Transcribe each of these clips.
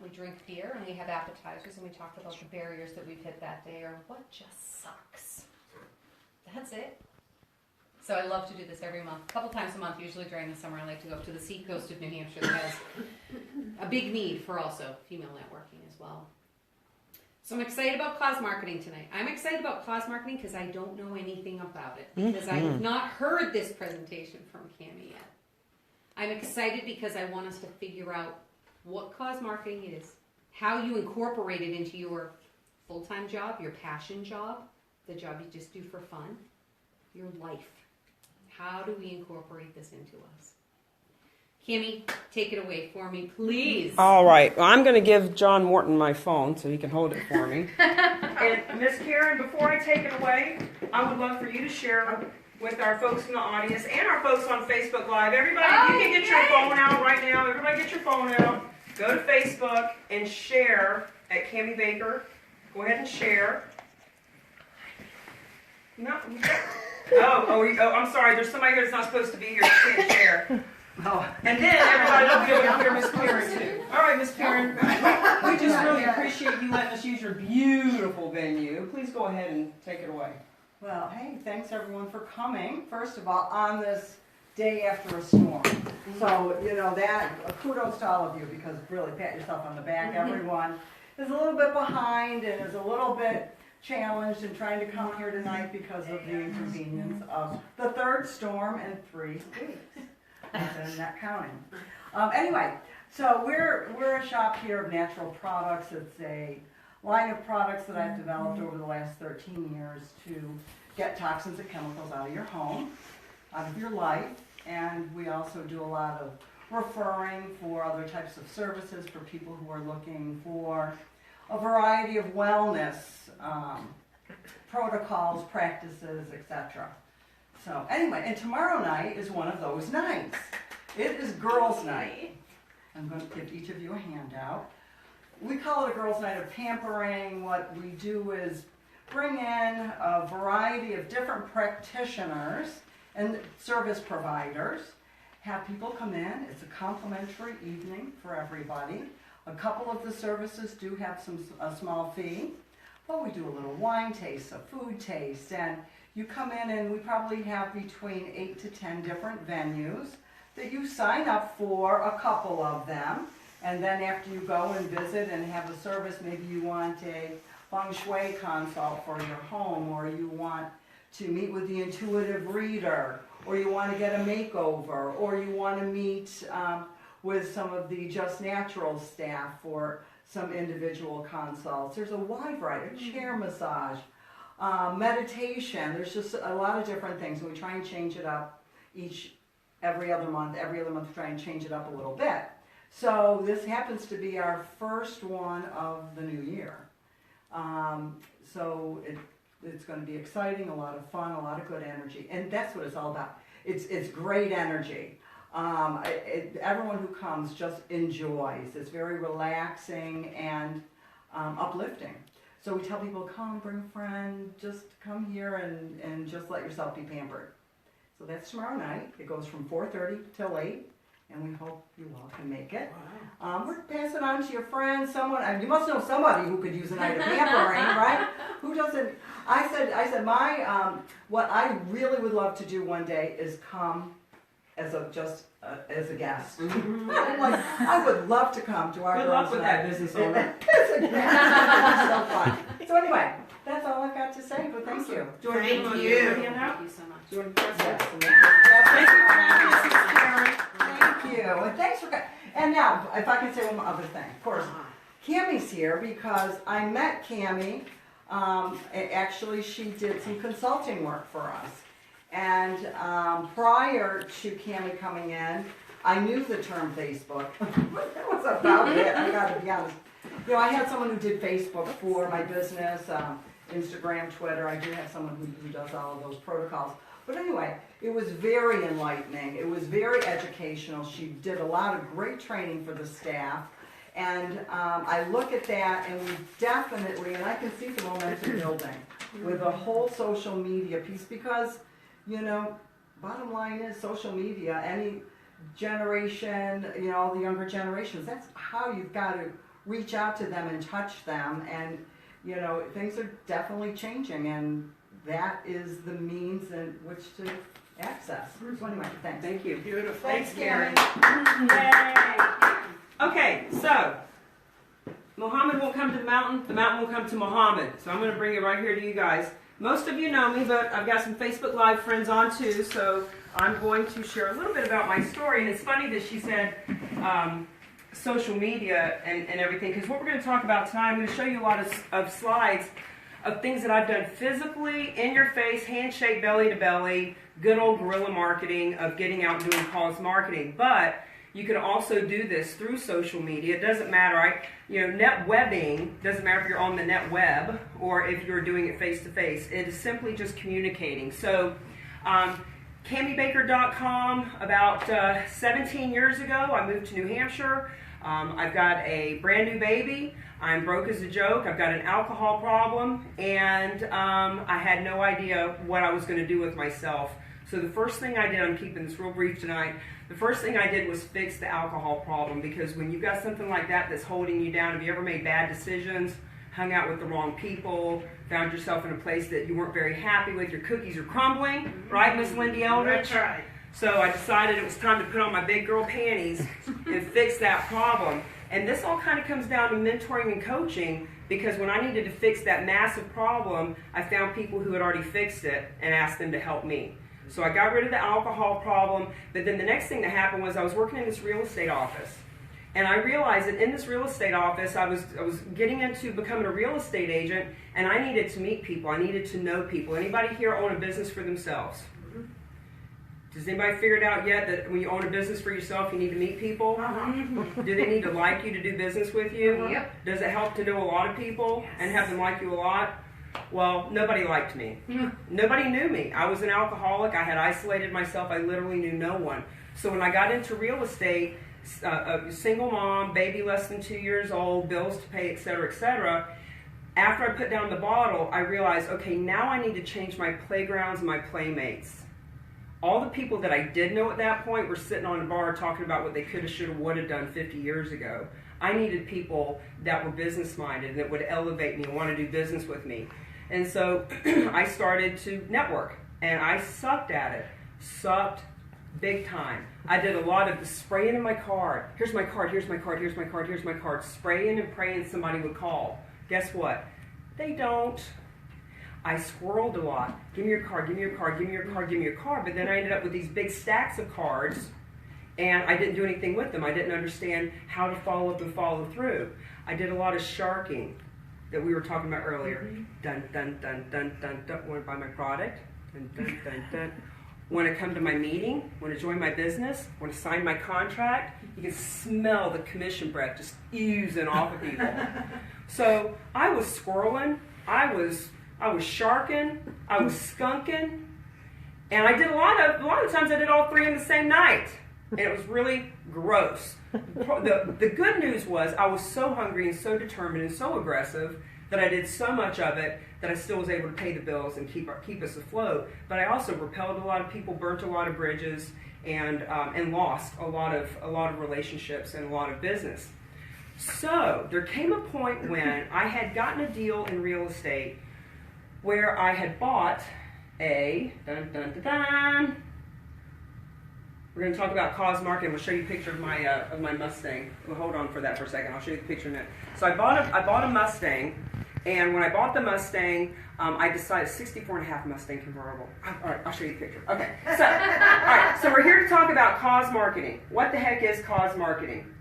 we drink beer and we have appetizers, and we talk about the barriers that we've hit that day or what just sucks. That's it. So I love to do this every month, a couple times a month. Usually during the summer I like to go up to the seacoast of New Hampshire that has a big need for also female networking as well. So I'm excited about Cause Marketing tonight. I'm excited about Cause Marketing because I don't know anything about it, because I have not heard this presentation from Cami yet. I'm excited because I want us to figure out what Cause Marketing is, how you incorporate it into your full-time job, your passion job, the job you just do for fun, your life. How do we incorporate this into us? Cami, take it away for me, please. All right. Well, I'm going to give John Morton my phone so he can hold it for me. And Miss Karen, before I take it away, I would love for you to share with our folks in the audience and our folks on Facebook Live. Everybody, you can get your phone out right now. Everybody get your phone out. Go to Facebook and share at Cami Baker. Go ahead and share. No. I'm sorry. There's somebody here that's not supposed to be here. You can't share. Oh, and then everybody will be able to hear Miss Karen too. All right, Miss Karen, we just really appreciate you letting us use your beautiful venue. Please go ahead and take it away. Well, hey, thanks everyone for coming, first of all, on this day after a storm. So, that, kudos to all of you, because really pat yourself on the back. Everyone is a little bit behind and is a little bit challenged in trying to come here tonight because of the inconvenience of the third storm in 3 weeks. And not counting. Anyway, so we're a shop here of natural products. It's a line of products that I've developed over the last 13 years to get toxins and chemicals out of your home, out of your life, and we also do a lot of referring for other types of services for people who are looking for a variety of wellness protocols, practices, etc. So anyway, and tomorrow night is one of those nights. It is girls' night. I'm going to give each of you a handout. We call it a girls' night of pampering. What we do is bring in a variety of different practitioners and service providers, have people come in. It's a complimentary evening for everybody. A couple of the services do have a small fee, but we do a little wine taste, a food taste, and you come in and we probably have between 8 to 10 different venues that you sign up for, a couple of them, and then after you go and visit and have a service, maybe you want a feng shui consult for your home, or you want to meet with the intuitive reader, or you want to get a makeover, or you want to meet with some of the Just Natural staff for some individual consults. There's a wide variety, chair massage, meditation. There's just a lot of different things, and we try and change it up every other month we try and change it up a little bit. So this happens to be our first one of the new year. So it's going to be exciting, a lot of fun, a lot of good energy, and that's what it's all about. It's great energy. Everyone who comes just enjoys. It's very relaxing and uplifting. So we tell people, come, bring a friend, just come here and just let yourself be pampered. So that's tomorrow night. It goes from 4:30 till 8, and we hope you all can make it. Wow. We're passing on to your friends, someone, you must know somebody who could use a night of pampering, right? Who doesn't? I said, what I really would love to do one day is come as a guest. Mm-hmm. I would love to come to our Good luck with that business owner. As a guest. So fun. So anyway, that's all I've got to say, but thank you. Thank you so much. Do you want to press that? Thank you for having us, Miss Karen. Thank you. And thanks for coming. And now, if I can say one other thing. Of course, Cami's here because I met Cami. Actually, she did some consulting work for us. And prior to Cami coming in, I knew the term Facebook. That was about it, I gotta be honest. I had someone who did Facebook for my business, Instagram, Twitter. I do have someone who does all of those protocols. But anyway, it was very enlightening. It was very educational. She did a lot of great training for the staff. And I look at that, and we definitely, and I can see the momentum building with the whole social media piece, because, bottom line is social media, any generation, all the younger generations, that's how you've got to reach out to them and touch them. And, you know, things are definitely changing, and that is the means in which to access. So anyway, thanks. Thank you. Beautiful. Thanks, Karen. Yay. Okay, so Muhammad won't come to the mountain will come to Muhammad. So I'm going to bring it right here to you guys. Most of you know me, but I've got some Facebook Live friends on too, so I'm going to share a little bit about my story. And it's funny that she said social media and everything, because what we're going to talk about tonight, I'm going to show you a lot of slides of things that I've done physically, in your face, handshake, belly to belly, good old guerrilla marketing of getting out and doing cause marketing. But you can also do this through social media. It doesn't matter, right? You know, net webbing, doesn't matter if you're on the net web or if you're doing it face to face. It is simply just communicating. So, CammieBaker.com, about 17 years ago, I moved to New Hampshire. I've got a brand new baby. I'm broke as a joke. I've got an alcohol problem, and I had no idea what I was going to do with myself. So the first thing I did, I'm keeping this real brief tonight, the first thing I did was fix the alcohol problem, because when you've got something like that that's holding you down, have you ever made bad decisions, hung out with the wrong people, found yourself in a place that you weren't very happy with, your cookies are crumbling, right, Miss Lindy Eldridge? That's right. So I decided it was time to put on my big girl panties and fix that problem. And this all kind of comes down to mentoring and coaching, because when I needed to fix that massive problem, I found people who had already fixed it and asked them to help me. So I got rid of the alcohol problem, but then the next thing that happened was I was working in this real estate office. And I realized that in this real estate office, I was getting into becoming a real estate agent, and I needed to meet people. I needed to know people. Anybody here own a business for themselves? Does anybody figure it out yet that when you own a business for yourself, you need to meet people? Do they need to like you to do business with you? Yep. Does it help to know a lot of people and have them like you a lot? Well, nobody liked me. Nobody knew me. I was an alcoholic. I had isolated myself. I literally knew no one. So when I got into real estate, a single mom, baby less than 2 years old, bills to pay, etc., after I put down the bottle, I realized, okay, now I need to change my playgrounds and my playmates. All the people that I did know at that point were sitting on a bar talking about what they could have, should have, would have done 50 years ago. I needed people that were business-minded and that would elevate me and want to do business with me. And so I started to network, and I sucked at it. Sucked big time. I did a lot of the spraying in my card. Here's my card, here's my card, here's my card, here's my card. Spraying and praying somebody would call. Guess what? They don't. I squirreled a lot. Give me your card, give me your card, give me your card, give me your card. But then I ended up with these big stacks of cards, and I didn't do anything with them. I didn't understand how to follow up and follow through. I did a lot of sharking that we were talking about earlier. Dun, dun, dun, dun, dun, dun. Want to buy my product? Dun, dun, dun, dun. Want to come to my meeting? Want to join my business? Want to sign my contract? You can smell the commission breath just oozing off of people. So I was squirreling. I was sharking, I was skunking, and I did a lot of times I did all three in the same night, and it was really gross. The good news was I was so hungry and so determined and so aggressive that I did so much of it that I still was able to pay the bills and keep us afloat. But I also repelled a lot of people, burnt a lot of bridges, and lost a lot of relationships and a lot of business. So there came a point when I had gotten a deal in real estate where I had bought a, dun, dun, dun, dun. We're going to talk about cause marketing. We'll show you a picture of my Mustang. Well, hold on for that for a second. I'll show you the picture in a minute. So I bought a Mustang, and when I bought the Mustang, I decided 64.5 Mustang convertible. All right, I'll show you the picture. Okay, so all right, so we're here to talk about cause marketing. What the heck is cause marketing?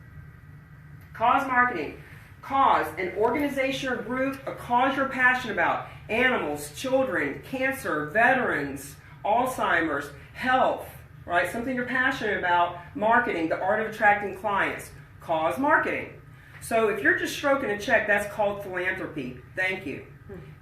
Cause marketing. Cause, an organization or group, a cause you're passionate about. Animals, children, cancer, veterans, Alzheimer's, health, right? Something you're passionate about. Marketing, the art of attracting clients. Cause marketing. So if you're just stroking a check, that's called philanthropy. Thank you.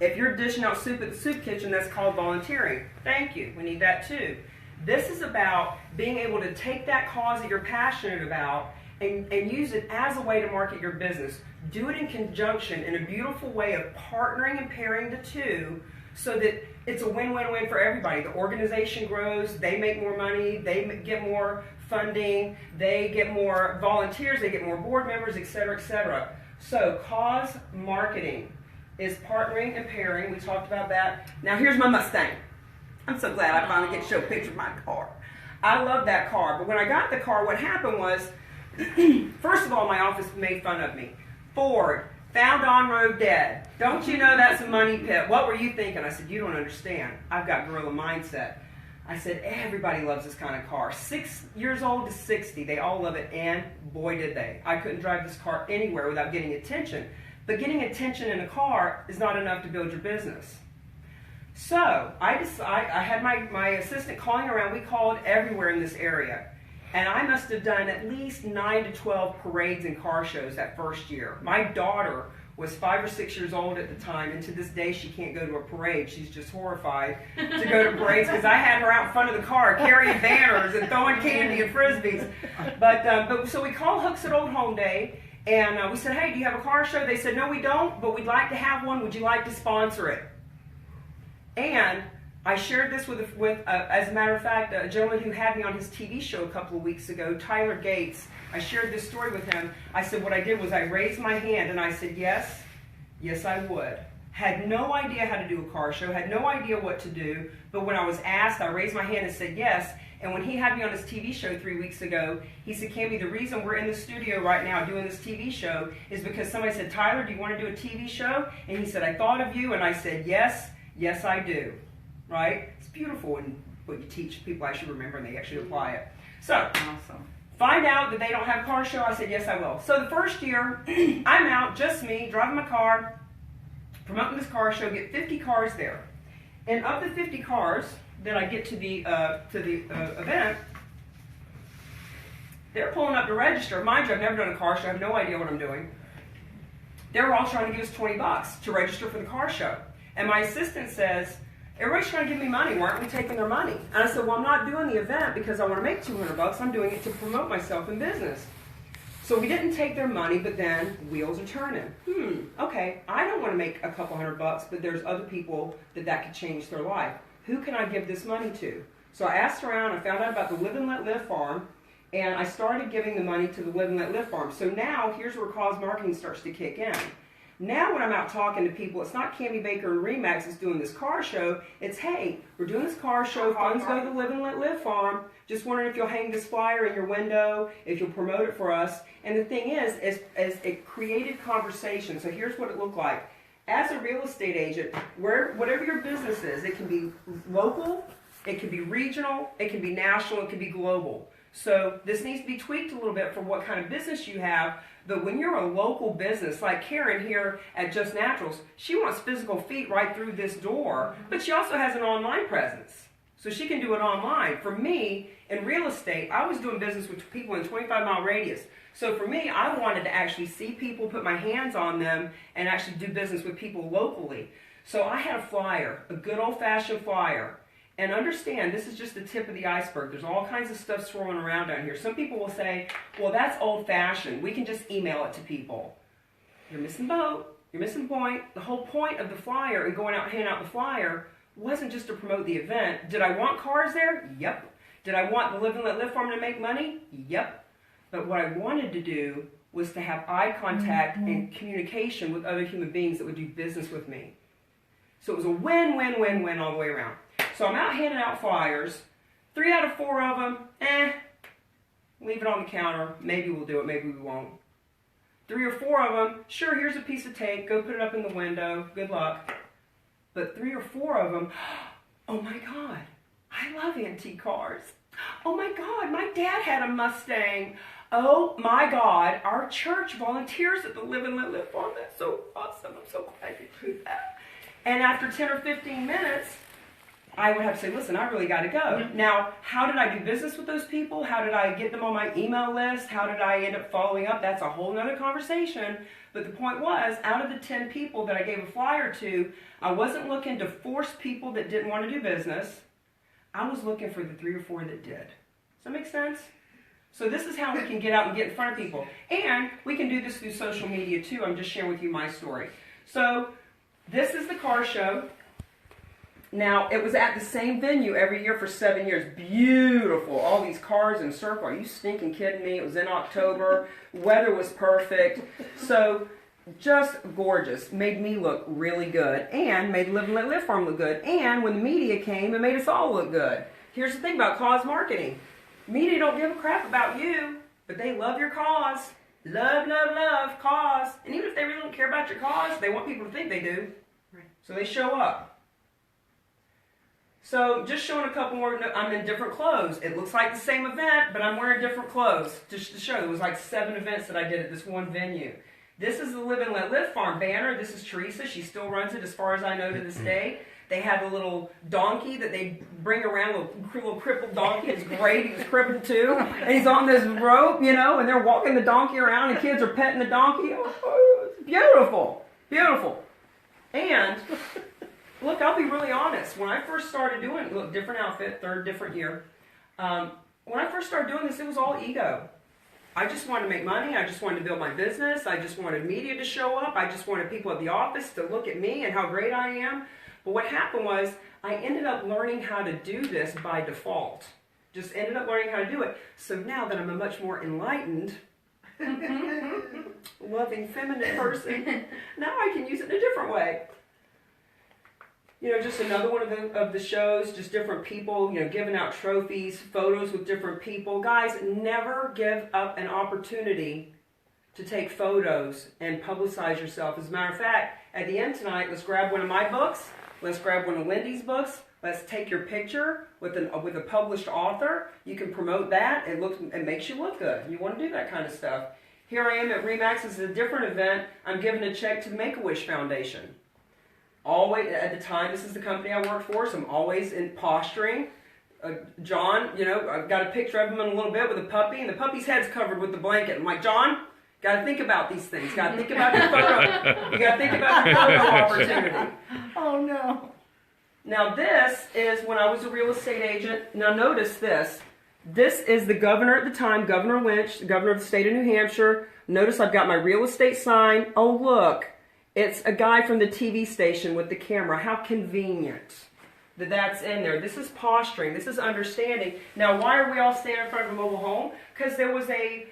If you're dishing out soup at the soup kitchen, that's called volunteering. Thank you. We need that too. This is about being able to take that cause that you're passionate about and use it as a way to market your business. Do it in conjunction in a beautiful way of partnering and pairing the two so that it's a win-win-win for everybody. The organization grows, they make more money, they get more funding, they get more volunteers, they get more board members, etc., etc. So Cause Marketing is partnering and pairing. We talked about that. Now here's my Mustang. I'm so glad I finally get to show a picture of my car. I love that car, but when I got the car, what happened was, first of all, my office made fun of me. Ford, found on road dead. Don't you know that's a money pit? What were you thinking? I said, you don't understand. I've got gorilla mindset. I said, everybody loves this kind of car. 6 years old to 60, they all love it, and boy did they. I couldn't drive this car anywhere without getting attention. But getting attention in a car is not enough to build your business. So I had my assistant calling around. We called everywhere in this area. And I must have done at least 9 to 12 parades and car shows that first year. My daughter was 5 or 6 years old at the time, and to this day she can't go to a parade. She's just horrified to go to parades because I had her out in front of the car carrying banners and throwing candy and frisbees. But so we called Hooks at Old Home Day, and we said, hey, do you have a car show? They said, no, we don't, but we'd like to have one. Would you like to sponsor it? And I shared this with as a matter of fact, a gentleman who had me on his TV show a couple of weeks ago, Tyler Gates. I shared this story with him. I said what I did was I raised my hand and I said, yes, I would. Had no idea how to do a car show, had no idea what to do, but when I was asked, I raised my hand and said yes. And when he had me on his TV show 3 weeks ago, he said, Cammie, the reason we're in the studio right now doing this TV show is because somebody said, Tyler, do you want to do a TV show? And he said, I thought of you, and I said, yes, I do. Right? It's beautiful when what you teach people actually remember and they actually apply it. So, Awesome. Find out that they don't have a car show. I said, yes, I will. So the first year, I'm out, just me, driving my car, promoting this car show, get 50 cars there. And of the 50 cars that I get to the event, they're pulling up to register. Mind you, I've never done a car show. I have no idea what I'm doing. They were all trying to give us $20 to register for the car show. And my assistant says, everybody's trying to give me money. Why aren't we taking their money? And I said, well, I'm not doing the event because I want to make $200. I'm doing it to promote myself in business. So we didn't take their money, but then wheels are turning. Okay, I don't want to make a couple $100, but there's other people that could change their life. Who can I give this money to? So I asked around. I found out about the Live and Let Live Farm, and I started giving the money to the Live and Let Live Farm. So now here's where Cause Marketing starts to kick in. Now when I'm out talking to people, it's not Cammie Baker and Remax that's doing this car show. It's, hey, we're doing this car show. Funds go to the Live and Let Live Farm. Just wondering if you'll hang this flyer in your window, if you'll promote it for us. And the thing is it created conversation. So here's what it looked like. As a real estate agent, whatever your business is, it can be local, it can be regional, it can be national, it can be global. So this needs to be tweaked a little bit for what kind of business you have. But when you're a local business, like Karen here at Just Naturals, she wants physical feet right through this door, but she also has an online presence. So she can do it online. For me, in real estate, I was doing business with people in a 25-mile radius. So for me, I wanted to actually see people, put my hands on them, and actually do business with people locally. So I had a flyer, a good old-fashioned flyer. And understand, this is just the tip of the iceberg. There's all kinds of stuff swirling around down here. Some people will say, well, that's old-fashioned. We can just email it to people. You're missing the boat. You're missing the point. The whole point of the flyer and going out and handing out the flyer wasn't just to promote the event. Did I want cars there? Yep. Did I want the Live and Let Live Farm to make money? Yep. But what I wanted to do was to have eye contact and communication with other human beings that would do business with me. So it was a win-win-win-win all the way around. So I'm out handing out flyers. 3 out of 4 of them, leave it on the counter. Maybe we'll do it, maybe we won't. 3 or 4 of them, sure, here's a piece of tape. Go put it up in the window. Good luck. But 3 or 4 of them, oh my God, I love antique cars. Oh my God, my dad had a Mustang. Oh my God, our church volunteers at the Live and Let Live Farm. That's so awesome. I'm so glad you do that. And after 10 or 15 minutes, I would have to say, listen, I really got to go. Now, how did I do business with those people? How did I get them on my email list? How did I end up following up? That's a whole nother conversation. But the point was, out of the 10 people that I gave a flyer to, I wasn't looking to force people that didn't want to do business. I was looking for the 3 or 4 that did. Does that make sense? So this is how we can get out and get in front of people. And we can do this through social media too. I'm just sharing with you my story. So this is the car show. Now, it was at the same venue every year for 7 years. Beautiful. All these cars in a circle. Are you stinking kidding me? It was in October. Weather was perfect. So just gorgeous. Made me look really good, and made Live and Let Live Farm look good. And when the media came, it made us all look good. Here's the thing about cause marketing. Media don't give a crap about you, but they love your cause. Love, love, love, cause. And even if they really don't care about your cause, they want people to think they do. Right. So they show up. So just showing a couple more, I'm in different clothes. It looks like the same event, but I'm wearing different clothes. Just to show, it was like 7 events that I did at this one venue. This is the Live and Let Live Farm banner. This is Teresa. She still runs it as far as I know to this day. They have a little donkey that they bring around, a little crippled donkey. It's great. He was crippled too. And he's on this rope, you know, and they're walking the donkey around, and kids are petting the donkey. Oh, it's beautiful. Beautiful. And, look, I'll be really honest. When I first started doing, look, different outfit, third, different year. When I first started doing this, it was all ego. I just wanted to make money. I just wanted to build my business. I just wanted media to show up. I just wanted people at the office to look at me and how great I am. But what happened was I ended up learning how to do this by default. Just ended up learning how to do it. So now that I'm a much more enlightened, loving, feminine person, now I can use it in a different way. You know, just another one of the shows, just different people, you know, giving out trophies, photos with different people. Guys, never give up an opportunity to take photos and publicize yourself. As a matter of fact, at the end tonight, let's grab one of my books. Let's grab one of Lindy's books. Let's take your picture with a published author. You can promote that. It makes you look good. You want to do that kind of stuff. Here I am at Remax. This is a different event. I'm giving a check to the Make-A-Wish Foundation. Always at the time, this is the company I worked for, so I'm always in posturing. John, you know, I've got a picture of him in a little bit with a puppy, and the puppy's head's covered with the blanket. I'm like, John, got to think about these things. Got to think about your photo. You got to think about your photo opportunity. Oh no. Now this is when I was a real estate agent. Now notice this. This is the governor at the time, Governor Lynch, the governor of the state of New Hampshire. Notice I've got my real estate sign. Oh look, it's a guy from the TV station with the camera. How convenient that that's in there. This is posturing. This is understanding. Now, why are we all standing in front of a mobile home? Because there was a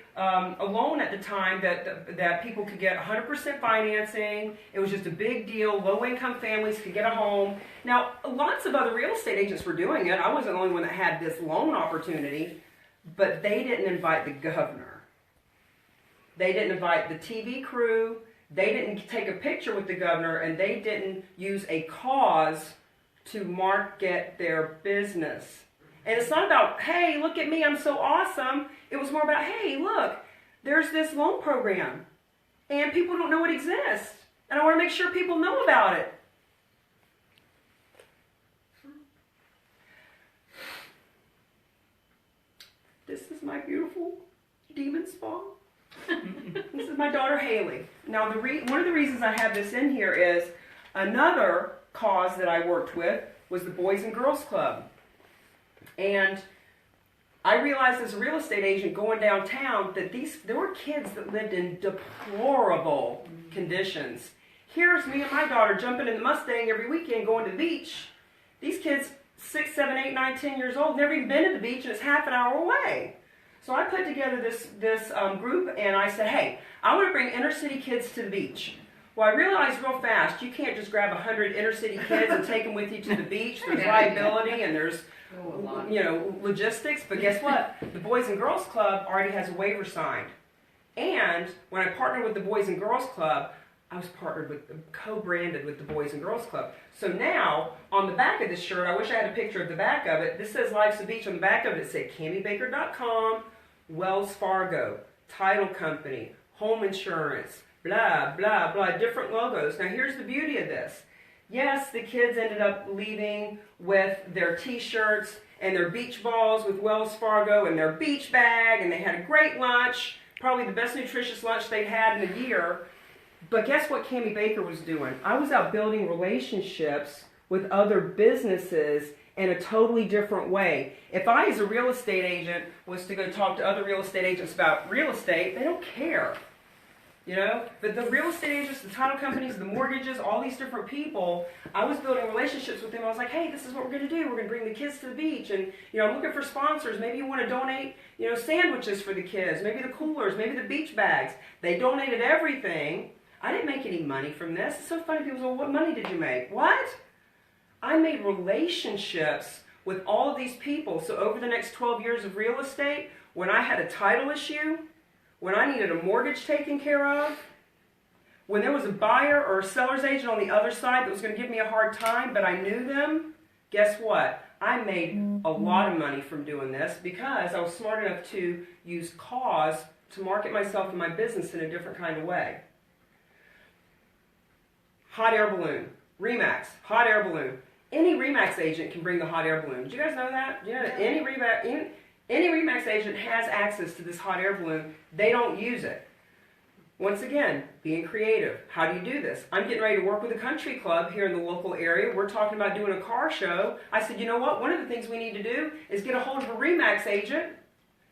loan at the time that people could get 100% financing. It was just a big deal. Low-income families could get a home. Now, lots of other real estate agents were doing it. I wasn't the only one that had this loan opportunity, but they didn't invite the governor. They didn't invite the TV crew. They didn't take a picture with the governor, and they didn't use a cause to market their business. And it's not about, hey, look at me, I'm so awesome. It was more about, hey, look, there's this loan program, and people don't know it exists. And I want to make sure people know about it. This is my beautiful demon spa. This is my daughter Haley. Now, one of the reasons I have this in here is another cause that I worked with was the Boys and Girls Club. And I realized as a real estate agent going downtown that there were kids that lived in deplorable conditions. Here's me and my daughter jumping in the Mustang every weekend going to the beach. These kids, 6, 7, 8, 9, 10 years old, never even been to the beach, and it's half an hour away. So I put together this group, and I said, hey, I want to bring inner city kids to the beach. Well, I realized real fast, you can't just grab 100 inner city kids and take them with you to the beach. There's liability and there's, you know, logistics. But guess what? The Boys and Girls Club already has a waiver signed. And when I partnered with the Boys and Girls Club, I was co-branded with the Boys and Girls Club. So now, on the back of this shirt, I wish I had a picture of the back of it. This says Life's a Beach. On the back of it, it said CammieBaker.com, Wells Fargo, Title Company, Home Insurance, blah, blah, blah, different logos. Now, here's the beauty of this. Yes, the kids ended up leaving with their T-shirts and their beach balls with Wells Fargo and their beach bag, and they had a great lunch, probably the best nutritious lunch they'd had in a year. But guess what Cammie Baker was doing? I was out building relationships with other businesses in a totally different way. If I, as a real estate agent, was to go talk to other real estate agents about real estate, they don't care. You know, but the real estate agents, the title companies, the mortgages, all these different people, I was building relationships with them. I was like, hey, this is what we're going to do. We're going to bring the kids to the beach. And, you know, I'm looking for sponsors. Maybe you want to donate, you know, sandwiches for the kids. Maybe the coolers. Maybe the beach bags. They donated everything. I didn't make any money from this. It's so funny. People say, well, what money did you make? What? I made relationships with all of these people. So over the next 12 years of real estate, when I had a title issue, when I needed a mortgage taken care of, when there was a buyer or a seller's agent on the other side that was going to give me a hard time, but I knew them, guess what? I made a lot of money from doing this because I was smart enough to use cause to market myself and my business in a different kind of way. Hot air balloon. RE/MAX. Hot air balloon. Any RE/MAX agent can bring the hot air balloon. Did you guys know that? You know that any RE/MAX agent has access to this hot air balloon. They don't use it. Once again, being creative. How do you do this? I'm getting ready to work with a country club here in the local area. We're talking about doing a car show. I said, you know what? One of the things we need to do is get a hold of a RE/MAX agent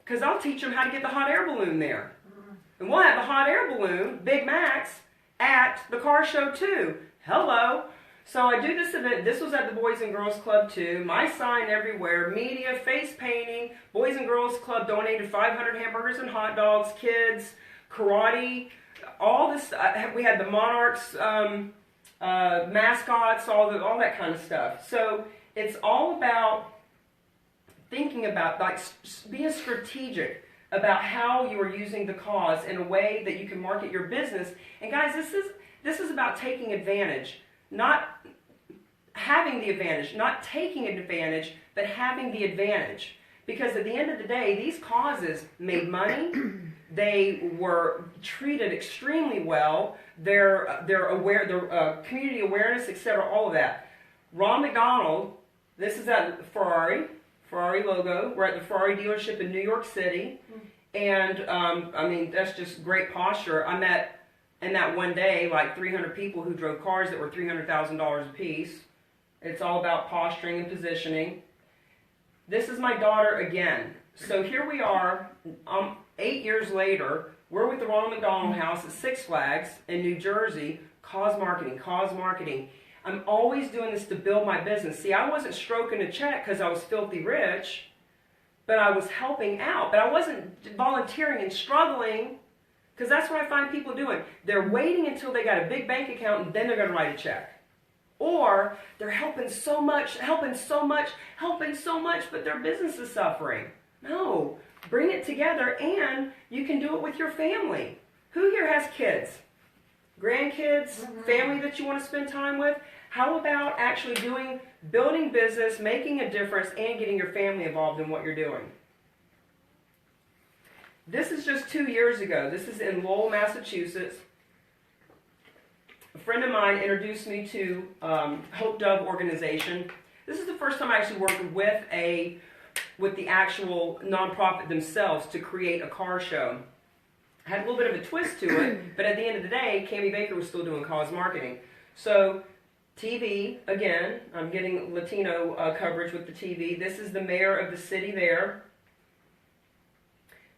because I'll teach them how to get the hot air balloon there. And we'll have the hot air balloon, Big Max, at the car show too. Hello. So I do this event. This was at the Boys and Girls Club too. My sign everywhere. Media, face painting. Boys and Girls Club donated 500 hamburgers and hot dogs. Kids, karate, all this. We had the Monarchs mascots, all that kind of stuff. So it's all about thinking about, like, being strategic about how you are using the cause in a way that you can market your business. And guys, this is about taking advantage, not having the advantage, not taking advantage, but having the advantage. Because at the end of the day, these causes made money. They were treated extremely well. They're aware, their community awareness, etc. All of that. Ron McDonald. This is at Ferrari logo. We're at the Ferrari dealership in New York City, and I mean, that's just great posture. I met in that one day like 300 people who drove cars that were $300,000 a piece. It's all about posturing and positioning. This is my daughter again. So here we are, 8 years later. We're with the Ronald McDonald House at Six Flags in New Jersey. Cause marketing, cause marketing. I'm always doing this to build my business. See, I wasn't stroking a check because I was filthy rich, but I was helping out. But I wasn't volunteering and struggling, because that's what I find people doing. They're waiting until they got a big bank account and then they're going to write a check. Or they're helping so much, but their business is suffering. No, bring it together, and you can do it with your family. Who here has kids? Grandkids, family that you want to spend time with? How about actually building business, making a difference, and getting your family involved in what you're doing? This is just 2 years ago. This is in Lowell, Massachusetts. A friend of mine introduced me to Hope Dove organization. This is the first time I actually worked with the actual nonprofit themselves to create a car show. Had a little bit of a twist to it, but at the end of the day, Cami Baker was still doing cause marketing. So TV, again, I'm getting Latino coverage with the TV. This is the mayor of the city there.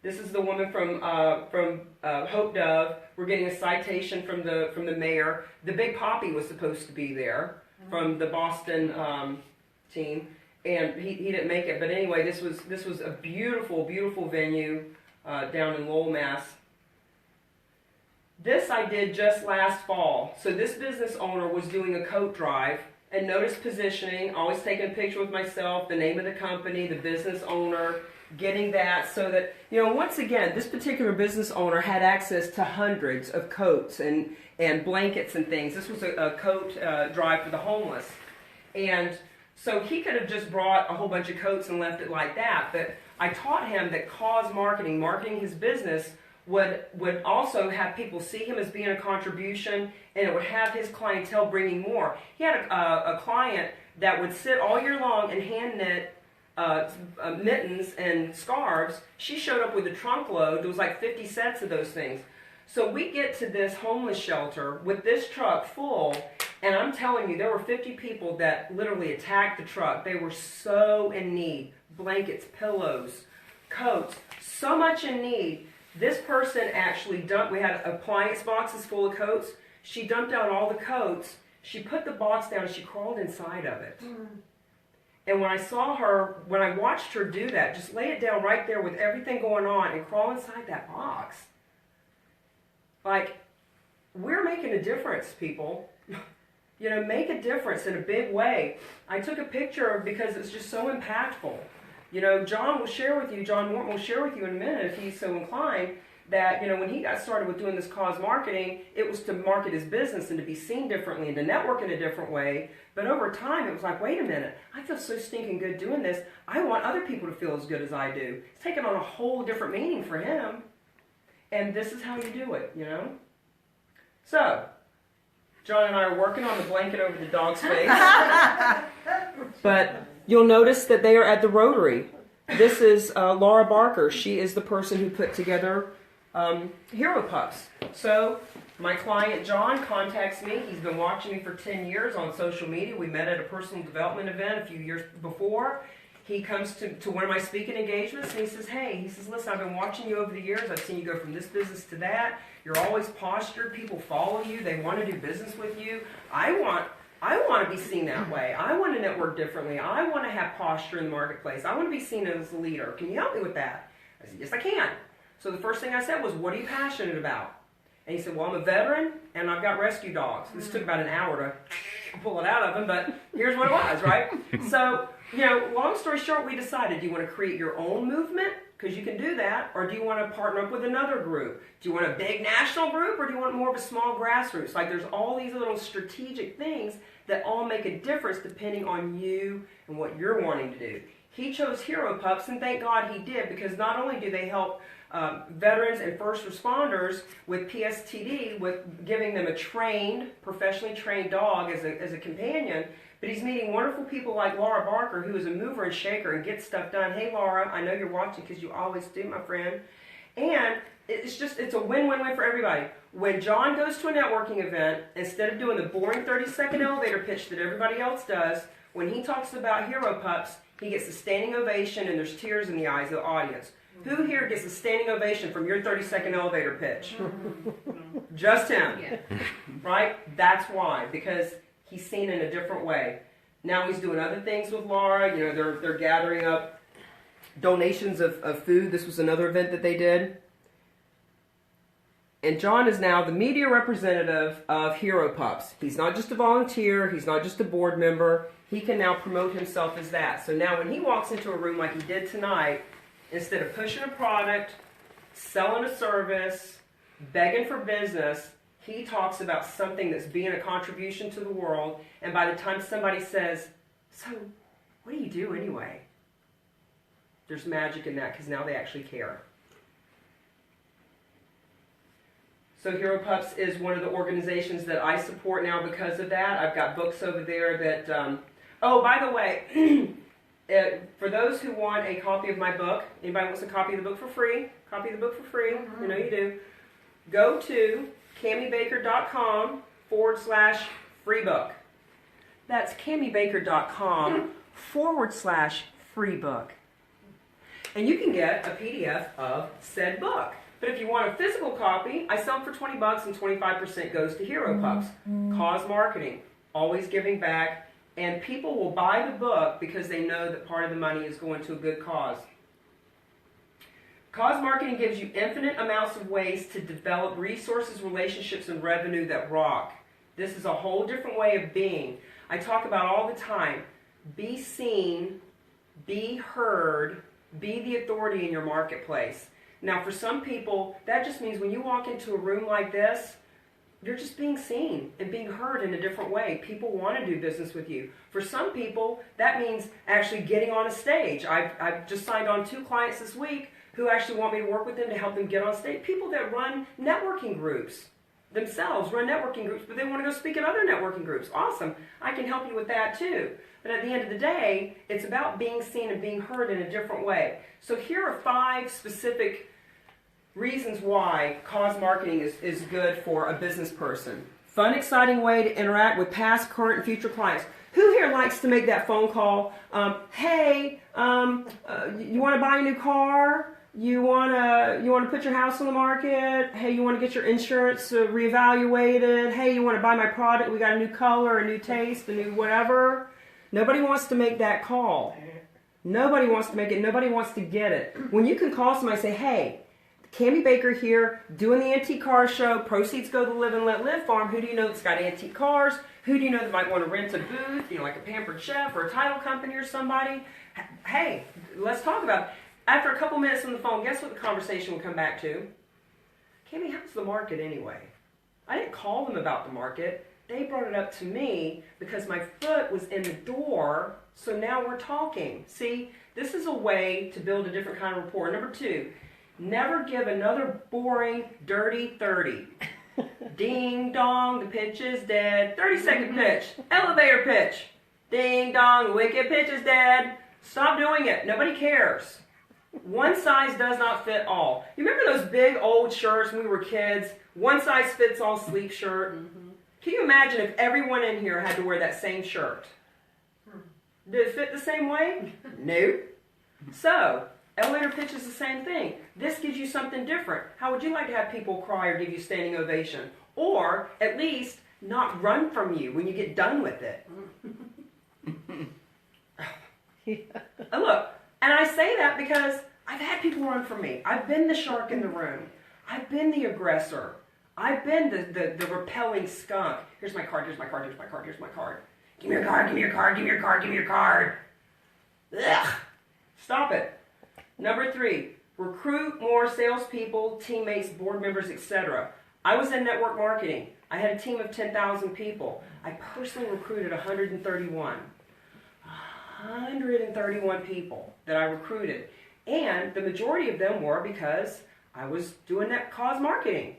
This is the woman from Hope Dove. We're getting a citation from the mayor. The Big Poppy was supposed to be there from the Boston team, and he didn't make it. But anyway, this was a beautiful, beautiful venue down in Lowell, Mass. This I did just last fall. So this business owner was doing a coat drive, and notice positioning, always taking a picture with myself, the name of the company, the business owner, getting that so that, once again, this particular business owner had access to hundreds of coats and blankets and things. This was a coat drive for the homeless. And so he could have just brought a whole bunch of coats and left it like that. But I taught him that cause marketing his business, would also have people see him as being a contribution, and it would have his clientele bringing more. He had a client that would sit all year long and hand knit mittens and scarves. She showed up with a trunk load. There was like 50 sets of those things. So we get to this homeless shelter with this truck full, and I'm telling you, there were 50 people that literally attacked the truck. They were so in need. Blankets, pillows, coats, so much in need. This person actually dumped, we had appliance boxes full of coats. She dumped out all the coats. She put the box down and she crawled inside of it. And when I watched her do that, just lay it down right there with everything going on and crawl inside that box. Like, we're making a difference, people. You know, make a difference in a big way. I took a picture because it's just so impactful. You know, John Morton will share with you in a minute if he's so inclined, that, you know, when he got started with doing this cause marketing, it was to market his business and to be seen differently and to network in a different way. But over time, it was like, wait a minute, I feel so stinking good doing this. I want other people to feel as good as I do. It's taken on a whole different meaning for him. And this is how you do it, you know? So, John and I are working on the blanket over the dog's face. But you'll notice that they are at the Rotary. This is Laura Barker. She is the person who put together Hero Pups. So my client John contacts me. He's been watching me for 10 years on social media. We met at a personal development event a few years before. He comes to one of my speaking engagements and he says, hey, listen, I've been watching you over the years. I've seen you go from this business to that. You're always postured. People follow you. They want to do business with you. I want to be seen that way. I want to network differently. I want to have posture in the marketplace. I want to be seen as a leader. Can you help me with that? I said, yes, I can. So the first thing I said was, what are you passionate about? And he said, well, I'm a veteran and I've got rescue dogs. This took about an hour to pull it out of him, but here's what it was, right? So, you know, long story short, we decided, do you want to create your own movement? Because you can do that. Or do you want to partner up with another group? Do you want a big national group or do you want more of a small grassroots? Like there's all these little strategic things that all make a difference depending on you and what you're wanting to do. He chose Hero Pups, and thank God he did, because not only do they help veterans and first responders with PSTD, with giving them a professionally trained dog as a companion, but he's meeting wonderful people like Laura Barker, who is a mover and shaker and gets stuff done. Hey, Laura, I know you're watching because you always do, my friend. And it's a win-win-win for everybody. When John goes to a networking event, instead of doing the boring 30-second elevator pitch that everybody else does, when he talks about Hero Pups, he gets a standing ovation and there's tears in the eyes of the audience. Who here gets a standing ovation from your 30-second elevator pitch? Just him. Yeah. Right? That's why. Because he's seen in a different way. Now he's doing other things with Laura. You know, they're gathering up donations of food. This was another event that they did. And John is now the media representative of Hero Pups. He's not just a volunteer. He's not just a board member. He can now promote himself as that. So now when he walks into a room like he did tonight, instead of pushing a product, selling a service, begging for business, he talks about something that's being a contribution to the world. And by the time somebody says, so what do you do anyway? There's magic in that because now they actually care. So Hero Pups is one of the organizations that I support now because of that. I've got books over there that, oh, by the way, for those who want a copy of my book, anybody wants a copy of the book for free, you know you do, go to CammieBaker.com/free book. That's CammieBaker.com/free book. And you can get a PDF of said book. But if you want a physical copy, I sell them for $20 and 25% goes to Hero Pups. Cause marketing, always giving back, and people will buy the book because they know that part of the money is going to a good cause. Cause marketing gives you infinite amounts of ways to develop resources, relationships, and revenue that rock. This is a whole different way of being. I talk about all the time, be seen, be heard, be the authority in your marketplace. Now, for some people, that just means when you walk into a room like this, you're just being seen and being heard in a different way. People want to do business with you. For some people, that means actually getting on a stage. I've just signed on 2 clients this week who actually want me to work with them to help them get on stage. People that run networking groups themselves, run networking groups, but they want to go speak at other networking groups. Awesome. I can help you with that too. But at the end of the day, it's about being seen and being heard in a different way. So here are 5 specific reasons why cause marketing is good for a business person. Fun, exciting way to interact with past, current, and future clients. Who here likes to make that phone call? Hey, you want to buy a new car? You want to put your house on the market? Hey, you want to get your insurance reevaluated? Hey, you want to buy my product? We got a new color, a new taste, a new whatever. Nobody wants to make that call. Nobody wants to make it. Nobody wants to get it. When you can call somebody and say, hey, Cammie Baker here, doing the antique car show. Proceeds go to the Live and Let Live farm. Who do you know that's got antique cars? Who do you know that might want to rent a booth, like a Pampered Chef or a title company or somebody? Hey, let's talk about it. After a couple minutes on the phone, guess what the conversation will come back to? Cammie, how's the market anyway? I didn't call them about the market. They brought it up to me because my foot was in the door, so now we're talking. See, this is a way to build a different kind of rapport. Number 2, never give another boring, dirty 30. Ding dong, the pitch is dead. 30-second pitch. Elevator pitch. Ding dong, the wicked pitch is dead. Stop doing it. Nobody cares. One size does not fit all. You remember those big old shirts when we were kids? One size fits all sleek shirt? Mm-hmm. Can you imagine if everyone in here had to wear that same shirt? Did it fit the same way? No. So, elevator pitch is the same thing. This gives you something different. How would you like to have people cry or give you standing ovation? Or, at least, not run from you when you get done with it? Look, and I say that because I've had people run from me. I've been the shark in the room. I've been the aggressor. I've been the repelling skunk. Here's my card, here's my card, here's my card, here's my card. Give me your card, give me your card, give me your card, give me your card. Ugh. Stop it. Number 3, recruit more salespeople, teammates, board members, etc. I was in network marketing. I had a team of 10,000 people. I personally recruited 131. 131 people that I recruited. And the majority of them were because I was doing that cause marketing.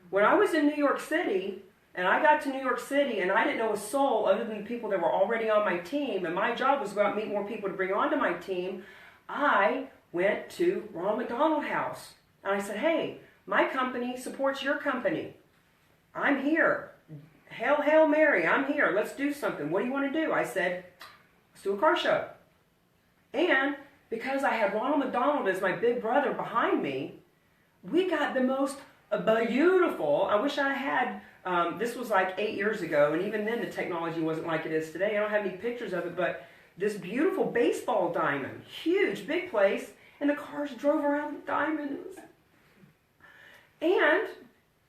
When I was in New York City, and I got to New York City, and I didn't know a soul other than the people that were already on my team, and my job was to go out and meet more people to bring onto my team, I went to Ronald McDonald House. And I said, hey, my company supports your company. I'm here. Hail, Hail Mary, I'm here. Let's do something. What do you want to do? I said, let's do a car show. And because I had Ronald McDonald as my big brother behind me, we got the most beautiful, I wish I had, this was like 8 years ago, and even then the technology wasn't like it is today. I don't have any pictures of it, but this beautiful baseball diamond, huge, big place, and the cars drove around the diamond. And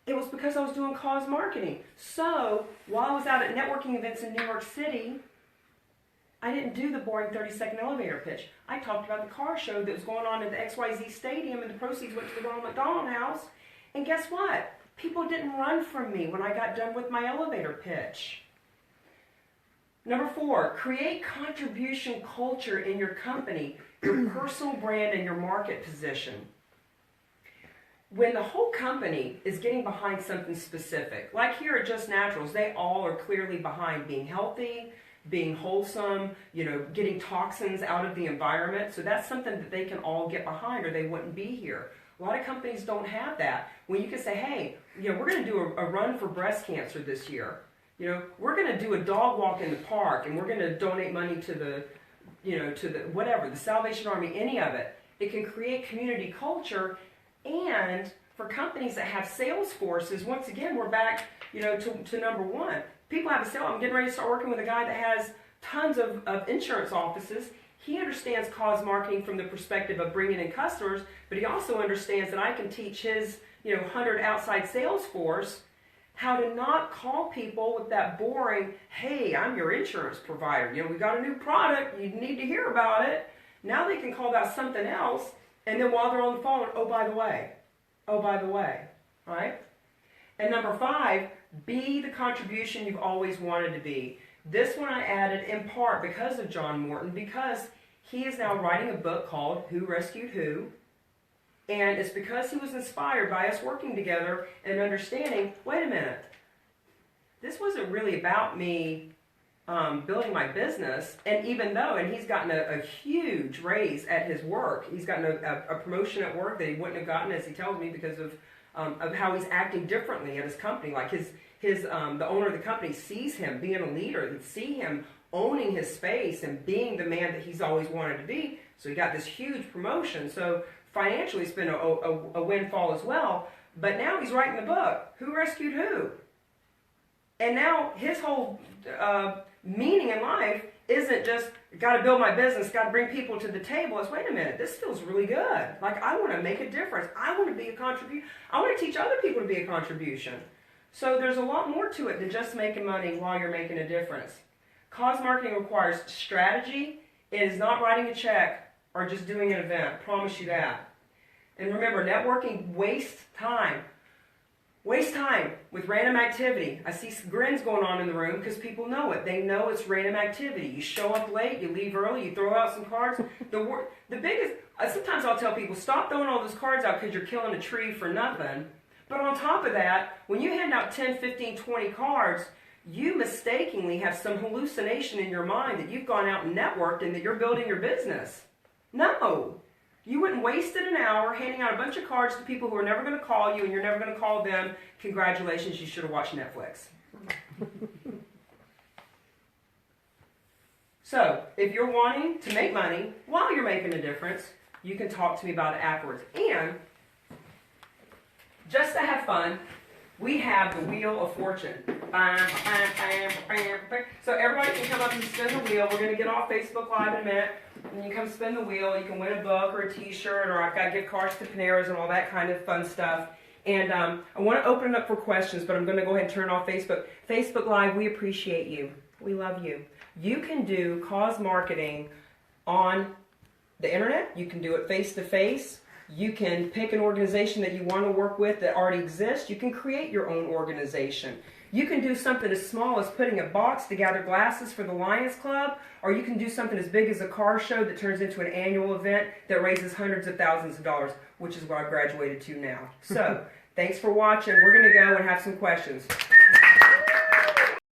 it was because I was doing cause marketing. So, while I was out at networking events in New York City, I didn't do the boring 30-second elevator pitch. I talked about the car show that was going on at the XYZ Stadium, and the proceeds went to the Ronald McDonald House. And guess what? People didn't run from me when I got done with my elevator pitch. Number 4, create contribution culture in your company, your personal brand, and your market position. When the whole company is getting behind something specific, like here at Just Naturals, they all are clearly behind being healthy, being wholesome, getting toxins out of the environment. So that's something that they can all get behind or they wouldn't be here. A lot of companies don't have that. When you can say, hey, we're going to do a run for breast cancer this year. We're going to do a dog walk in the park, and we're going to donate money to the, whatever, the Salvation Army, any of it. It can create community culture. And for companies that have sales forces, once again, we're back, to number 1. People have a sale. I'm getting ready to start working with a guy that has tons of insurance offices. He understands cause marketing from the perspective of bringing in customers, but he also understands that I can teach his, 100 outside sales force how to not call people with that boring, hey, I'm your insurance provider. We got a new product. You need to hear about it. Now they can call about something else, and then while they're on the phone, oh, by the way, all right? And number 5, be the contribution you've always wanted to be. This one I added in part because of John Morton, because he is now writing a book called Who Rescued Who, and it's because he was inspired by us working together and understanding, wait a minute, this wasn't really about me building my business, and even though, and he's gotten a huge raise at his work, he's gotten a promotion at work that he wouldn't have gotten, as he tells me, because of how he's acting differently at his company. Like the owner of the company sees him being a leader, they see him owning his space and being the man that he's always wanted to be. So he got this huge promotion. So financially, it's been a windfall as well. But now he's writing the book, Who Rescued Who? And now his whole meaning in life isn't just got to build my business, got to bring people to the table. It's wait a minute, this feels really good. Like I want to make a difference. I want to be a contribution. I want to teach other people to be a contribution. So there's a lot more to it than just making money while you're making a difference. Cause marketing requires strategy. It is not writing a check or just doing an event. Promise you that. And remember, networking wastes time. Waste time with random activity. I see grins going on in the room because people know it. They know it's random activity. You show up late, you leave early, you throw out some cards. The biggest, sometimes I'll tell people, stop throwing all those cards out because you're killing a tree for nothing. But on top of that, when you hand out 10, 15, 20 cards, you mistakenly have some hallucination in your mind that you've gone out and networked and that you're building your business. No. You wouldn't wasted an hour handing out a bunch of cards to people who are never going to call you and you're never going to call them. Congratulations, you should have watched Netflix. So, if you're wanting to make money while you're making a difference, you can talk to me about it afterwards. And, just to have fun, we have the Wheel of Fortune. So everybody can come up and spin the wheel. We're going to get off Facebook Live in a minute. And you come spin the wheel. You can win a book or a t-shirt, or I've got gift cards to Panera's and all that kind of fun stuff. And I want to open it up for questions, but I'm going to go ahead and turn off Facebook. Facebook Live, we appreciate you. We love you. You can do cause marketing on the internet. You can do it face-to-face. You can pick an organization that you want to work with that already exists. You can create your own organization. You can do something as small as putting a box to gather glasses for the Lions Club, or you can do something as big as a car show that turns into an annual event that raises hundreds of thousands of dollars, which is what I've graduated to now. So, thanks for watching. We're going to go and have some questions.